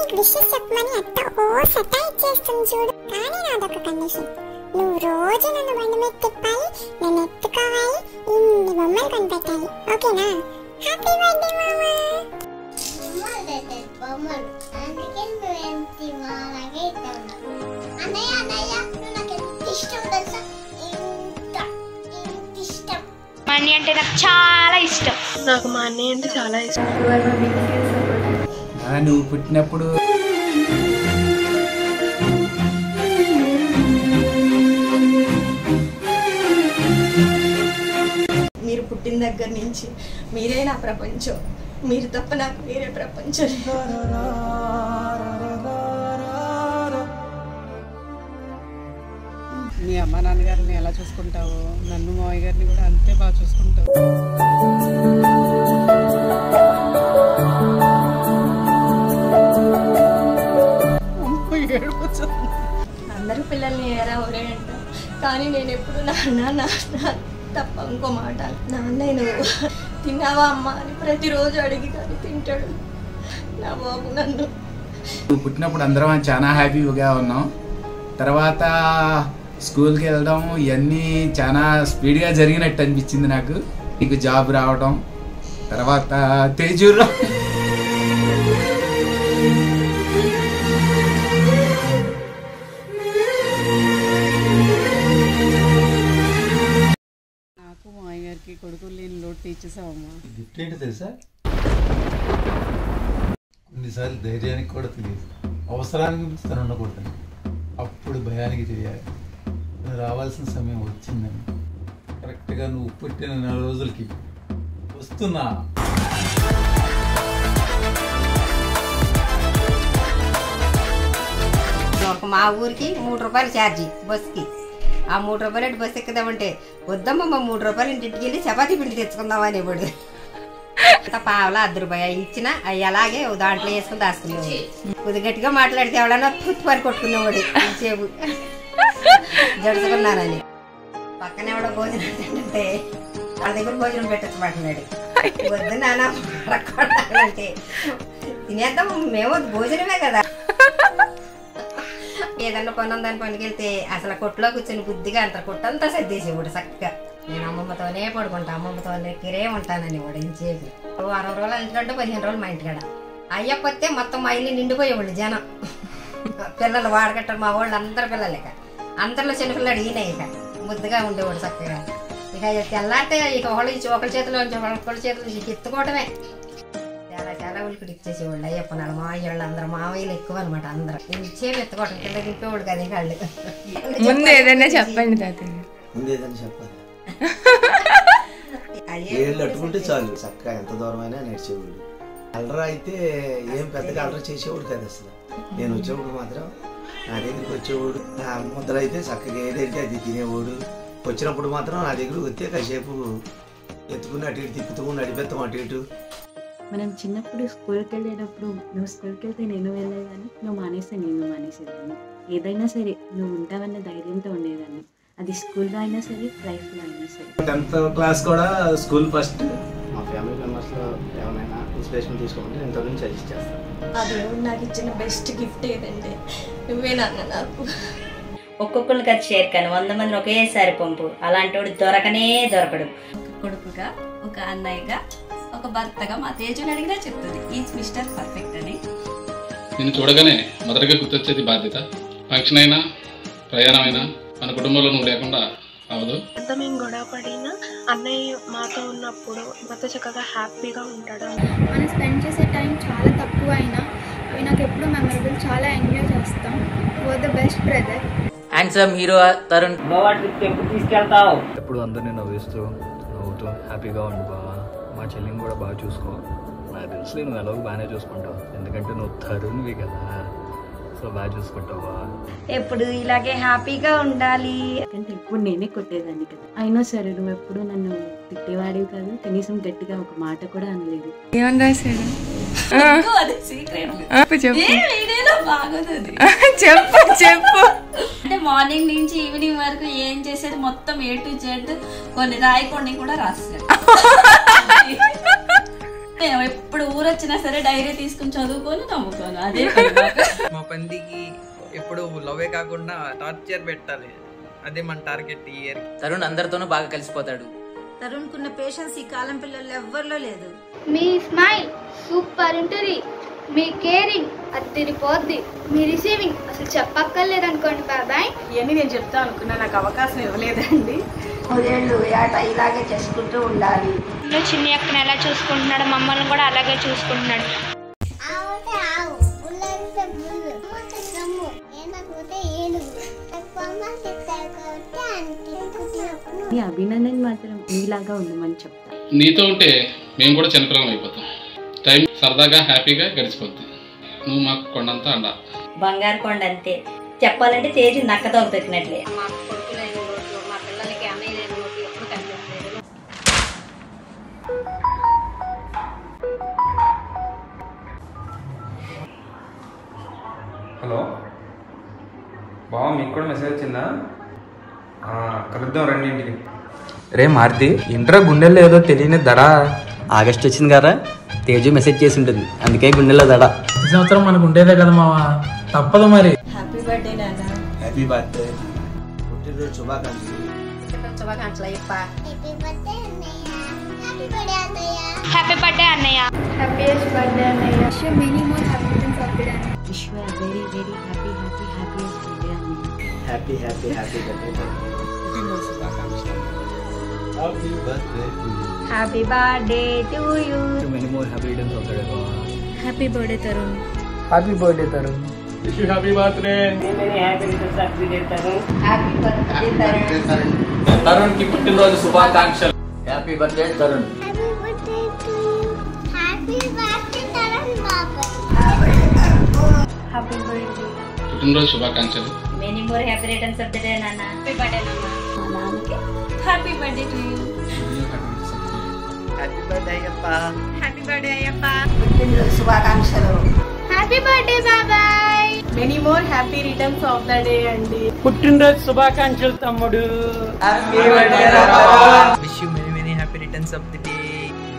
నీకు విషయం చెప్పమని అత్త ఓ సతాయిచ్చేస్తుంది చూడు. కానీ నాదొక కండిషన్, నువ్వు రోజు నన్ను బండి మీద తిప్పాలి, నన్ను ఎత్తుకోవాలి, ఇన్ని బొమ్మలు కనిపెట్టాలి. ఓకేనా? హ్యాపీ బర్త్డే మామా. బొమ్మలు అందుకే నువ్వు అలాగే ఇస్తావు. అన్నయ్య అన్నయ్య నువ్వు నాకు ఎంత ఇష్టం తెలుసా? ఇంత ఇష్టం. మా అన్నయ్య అంటే నాకు చాలా ఇష్టం. నాకు మా అన్నయ్య అంటే చాలా ఇష్టం. నువ్వు పుట్టినప్పుడు మీరు పుట్టిన దగ్గర నుంచి మీరే నా ప్రపంచం. మీరు తప్ప నాకు వేరే ప్రపంచం. మీ అమ్మ నాన్నగారిని ఎలా చూసుకుంటావు, నన్ను మావయ్య గారిని కూడా అంతే బాగా చూసుకుంటావు. అందరూ పిల్లల్ని ఎలా ఒరే అంటారు, కానీ నేను ఎప్పుడు నాన్న తప్ప ఇంకో మాట నాన్న నువ్వు తిన్నావా అమ్మ అని ప్రతిరోజు అడిగి కానీ తింటాడు నా బాబు నన్ను. నువ్వు పుట్టినప్పుడు అందరం చాలా హ్యాపీగా ఉన్నాం. తర్వాత స్కూల్కి వెళ్ళడం ఇవన్నీ చాలా స్పీడ్గా జరిగినట్టు అనిపించింది నాకు. నీకు జాబ్ రావడం, తర్వాత తేజూరులో నాకు మావయ్య గారికి కొడుకులు లేని లోటు తీర్చేసావమ్మా. గిఫ్ట్ ఏంటి తెలుసా? కొన్నిసార్లు ధైర్యానికి కూడా తెలియదు, అవసరానికి మించి తను ఉండకూడదని. అప్పుడు భయానికి తెలియాలి తను రావాల్సిన సమయం వచ్చిందని. కరెక్ట్గా నువ్వు పుట్టిన 4 రోజులకి వస్తున్నా. మా ఊరికి 3 రూపాయలు ఛార్జీ బస్కి. ఆ 3 రూపాయలు బస్సు ఎక్కుదామంటే వద్దమ్మా 3 రూపాయలు ఇంటికి వెళ్ళి చపాతీ పిండి తెచ్చుకుందామా అనేవాడు. పావలా 10 రూపాయలు ఇచ్చినా అవి అలాగే దాంట్లో వేసుకుని దాచుకునేవాడు. కొద్ది గట్టిగా మాట్లాడితే ఎవడన్నా పరి కొట్టుకునేవాడు సేపు జడుచుకున్నానని. పక్కన ఎవడో భోజనం తింటే వాళ్ళ దగ్గర భోజనం పెట్టచ్చు మాట్లాడు. వద్దు నాన్న అంటే తినేద్దాం, మేము భోజనమే కదా. ఏదన్నా కొనందాని పనికి వెళ్తే అసలు కొట్లో కూర్చొని బుద్ధిగా అంత కొట్టంతా సర్దేసేవాడు చక్కగా. నేను అమ్మమ్మతోనే పడుకుంటా, అమ్మమ్మతోనే కిరే ఉంటానని వాడు ఇంచేపు. 60 రోజులు ఇంటికంటే 15 రోజులు మా ఇంటికాడ. అయ్యకపోతే మొత్తం మా ఇల్లు నిండిపోయేవాళ్ళు జనం. పిల్లలు వాడగట్టారు మా వాళ్ళు, అందరు పిల్లలేక అందరిలో చిన్నపిల్లడు ఈయన. ఇక ముద్దుగా ఉండేవాడు చక్కగా. ఇక తెల్లారితే ఇక ఒకళ్ళ చేతిలో ఒకళ్ళ చేతిలో ఎత్తుకోవటమే. చాలా ఉలికి ఇచ్చేసేవాళ్ళు అయ్యప్ప నాడు మావయ్య వాళ్ళు అందరూ, మావయ్యలు ఎక్కువ అనమాట. అందరూ ఇచ్చేవి ఎత్తుకోవటం కింద దింపేవాడు కానీ వాళ్ళు. ముందు ఏదైనా చెప్పండి తాతయ్య. ఏళ్ళు అట్టుకుంటే చాలు చక్కగా ఎంత దూరమైనా నడిచేవాడు. అల్లరా అయితే ఏం పెద్దగా అల్లరా చేసేవాడు కదా అసలు. నేను వచ్చేవాడు మాత్రం నా దగ్గరికి వచ్చేవాడు. ముద్ర అయితే చక్కగా ఏదైతే అది తినేవాడు. వచ్చినప్పుడు మాత్రం నా దగ్గర వస్తే కాసేపు ఎత్తుకుని అటు ఇటు తిప్పుతూ నడిపెత్తాం అటు ఇటు. మనం చిన్నప్పుడు స్కూల్కి వెళ్ళేటప్పుడు నువ్వు స్కూల్కి వెళ్తే నేను వెళ్ళేదాన్ని, నువ్వు మానేస్తే నేను మానేసేదాన్ని. ఏదైనా సరే నువ్వు ఉంటావన్న ధైర్యంతో ఉండేదాన్ని. అది స్కూల్లో అయినా సరే, లైఫ్లో అయినా సరే. 10th క్లాస్ కూడా స్కూల్ ఫస్ట్. మా ఫ్యామిలీ మెంబర్స్లో ఏమైనా ఇన్స్పిరేషన్ తీసుకోమంటే నేను తొలి నుంచి సజెస్ట్ చేస్తాను. ఆ దేవుడు నాకు ఇచ్చిన బెస్ట్ గిఫ్ట్ ఏదంటే నువ్వే నాన్న నాకు. ఒక్కొక్కరికి అది షేర్ కానీ 100 మందిని ఒకేసారి పంపు, అలాంటి వాడు దొరకనే దొరకడు. ఒక కొడుకుగా, ఒక అన్నయ్యగా, ఒక భర్తగా మా తేజుని అడిగినా చెప్తుంది ఈజ్ మిస్టర్ పర్ఫెక్ట్ అని. నేను చూడగానే మొదటగా గుర్తొచ్చేది బాధ్యత. ఫంక్షన్ అయినా ప్రయాణం అయినా మన కుటుంబంలో నువ్వు లేకుండా అవదు. అంత మేము గొడవ పడినా అన్నయ్య మాతో ఉన్నప్పుడు మాతో చక్కగా హ్యాపీగా ఉంటాడు. మనం స్పెండ్ చేసే టైం చాలా తక్కువ అయినా అవి నాకు ఎప్పుడు మెమరబుల్, చాలా ఎంజాయ్ చేస్తాం. Your the best brother. Handsome hero Tarun. Goa trip ఎప్పుడు తీసుకెళ్తావు? ఎప్పుడు అందరినీ నవ్వుతూ హ్యాపీగా ఉండు బావా. మా చెల్లిని కూడా బాగా చూసుకో. నాకు తెలిసి నువ్వు ఎలాగో బాగానే చూసుకుంటావు, ఎందుకంటే నువ్వు తరుణ్వి కదా, సో బాగా చూసుకుంటావా. ఎప్పుడు ఇలాగే హ్యాపీగా ఉండాలి. అంటే ఎప్పుడు నేనే కొట్టేదాన్ని కదా, అయినా సరే నువ్వు ఎప్పుడు నన్ను తిట్టేవాడివి కాదు. కనీసం గట్టిగా ఒక మాట కూడా అనలేదు. ఏమని రాశాడు? చెప్పు. అంటే మార్నింగ్ నుంచి ఈవినింగ్ వరకు ఏం చేసేది మొత్తం A to Z కొన్ని రాయకుండా కూడా రాశారు. మేము ఎప్పుడు ఊరు వచ్చినా సరే డైరీ తీసుకుని చదువుకొని నమ్ముకోను. అదే పని మాకు. మా పందికి ఎప్పుడు లవ్వే కాకుండా టార్చర్ పెట్టాలి, అదే మన టార్గెట్ ఈ ఇయర్. తరుణ్ అందరితోనూ బాగా కలిసిపోతాడు. తరుణ్కున్న పేషెన్స్ ఈ కాలం పిల్లలు ఎవ్వరిలో లేదు. మీ స్మైల్ సూపర్ ఉంటుంది, మీ కేరింగ్ అదిరిపోద్ది, మీ రిసీవింగ్ అసలు చెప్పక్కర్లేదు అనుకోండి బాబాయ్. ఇవన్నీ నేను చెప్తా అనుకున్నా, నాకు అవకాశం ఇవ్వలేదండి. మూడేళ్ళు ఏట ఇలాగే చేసుకుంటూ ఉండాలి. చిన్ని అక్కని ఎలా చూసుకుంటున్నాడు, మమ్మల్ని కూడా అలాగే చూసుకుంటున్నాడు. ఈ అభినందన్ మాత్రం నీలాగా ఉండమని చెప్తా. నీతో ఉంటే మేము కూడా చిన్నపిల్లలం అయిపోతాం. టైం సరదాగా హ్యాపీగా గడిచిపోద్ది. నువ్వు మాకు కొండంతా అండ. బంగారు కొండ అంతే. చెప్పాలంటే తేజు నక్కతో తొక్కినట్లే. మా కొడుకు లేని లోటు, మా పిల్లలకి అన్నయ్య లేని లోటు ఎప్పుడు కనిపించలేదు. హలో బావ, మీకు కూడా మెసేజ్ వచ్చిందా? కలుద్దాం రండి ఇంటికి. రే మారుతి, ఇంట్రా గుండెల్లో ఏదో తెలియని దడా. ఆగస్ట్ వచ్చింది కదా, తేజు మెసేజ్ చేసి ఉంటుంది, అందుకే గుండెల్లో దడ. ఈ సంవత్సరం మనకు ఉండేదే కదా మావా, తప్పదు మరి. హ్యాపీ బర్త్డే నాన్న. Happy birthday. పుట్టినరోజు శుభాకాంక్షలు. శుభాకాంక్షలు అయ్యప్ప. హ్యాపీ బర్త్డే అన్నయ్య. హ్యాపీయెస్ట్ బర్త్డే అన్నయ్య. Wish you many more happy returns of the day. Wish you very very happiest birthday అన్నయ్య. Happy happy happy birthday. Happy birthday to you. Happy birthday to you. Many more happy returns of the day. Happy birthday Tarun. Happy birthday Tarun. Wish you happy birthday. Happy birthday Tarun. Tarun కి పుట్టినరోజు శుభాకాంక్షలు. Happy birthday Tarun. Happy birthday. పుట్టినరోజు శుభాకాంక్షలు. Many more happy returns of the day నాన్న. Happy birthday నాన్న. మా నాన్నకి happy birthday to you. Happy birthday Ayyappa. Happy birthday Ayyappa. పుట్టినరోజు శుభాకాంక్షలు. హ్యాపీ బర్త్డే బాబాయ్. Many more happy returns of the day అండి. పుట్టినరోజు శుభాకాంక్షలు తమ్ముడు. Wish you many many happy returns of the day.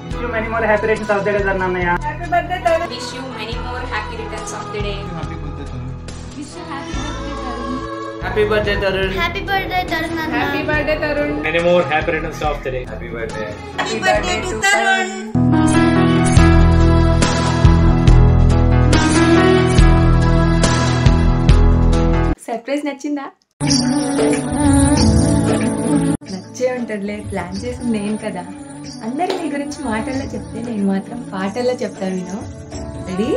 Wish you many more happy returns of the day అన్నయ్య. Happy birthday Tarun. Wish you many more happy returns of the day. Happy birthday Tarun. Wish you happy birthday Tarun. Happy birthday Tarun. Happy birthday Tarun అన్న. Happy birthday Tarun. Many more happy returns of the day. Happy birthday. Happy birthday to Tarun. Surprise నచ్చిందా? నచ్చే ఉంటుందిలే, plan చేసింది నేను కదా. అందరూ నీ గురించి మాటల్లో చెప్తే నేను మాత్రం పాటల్లో చెప్తాను. వినో, రెడీ?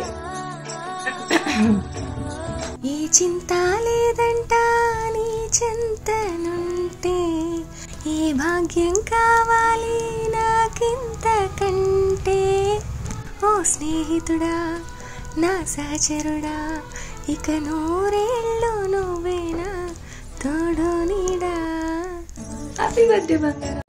ఈ చింత లేదంట నీ చింతనుంటే, ఏ భాగ్యం కావాలి నాకింత కంటే. ఓ స్నేహితుడా నా సహచరుడా, ఇక నూరేళ్ళు నువ్వేనా తోడు నీడా. హ్యాపీ బర్త్డే బంగారం.